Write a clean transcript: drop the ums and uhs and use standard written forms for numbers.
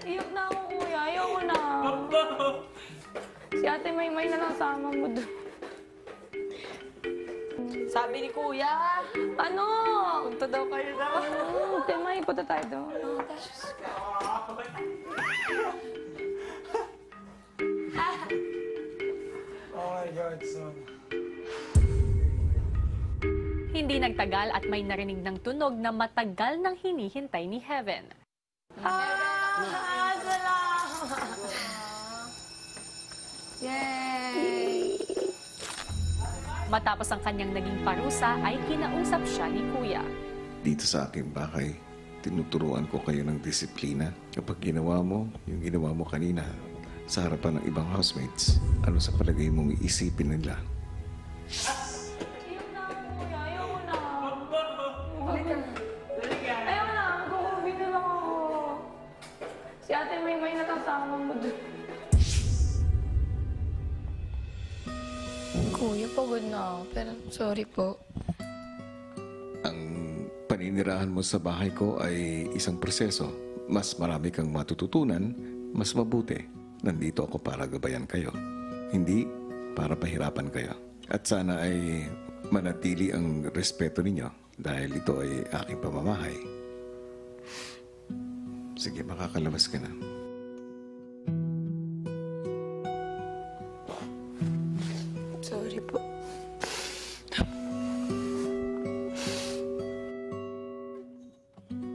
Iyak na ako, kuya. Ayoko na. Si Ate Maymay na lang sama mo doon. Sabi ni Kuya, Ano? punta daw kayo na. Ate May, punta tayo doon. Oh my God, son. Hindi nagtagal at may narinig ng tunog na matagal nang hinihintay ni Heaven. Salamat! Yay! Matapos ang kanyang naging parusa ay kinausap siya ni Kuya. Dito sa aking bahay, tinuturuan ko kayo ng disiplina. Kapag ginawa mo, yung ginawa mo kanina, sa harapan ng ibang housemates, ano sa palagay mong iisipin nila? Iyak na ako, kuya. Ayoko na. Ayoko na. Mag-uuwi na lang ako. Si Ate Maymay na lang sama mo doon. Kuya, pagod na ako. Pero sorry po. Ang paninirahan mo sa bahay ko ay isang proseso. Mas marami kang matututunan, mas mabuti. Nandito ako para gabayan kayo. Hindi para pahirapan kayo. At sana ay manatili ang respeto ninyo dahil ito ay aking pamamahay. Sige, makakalabas ka na.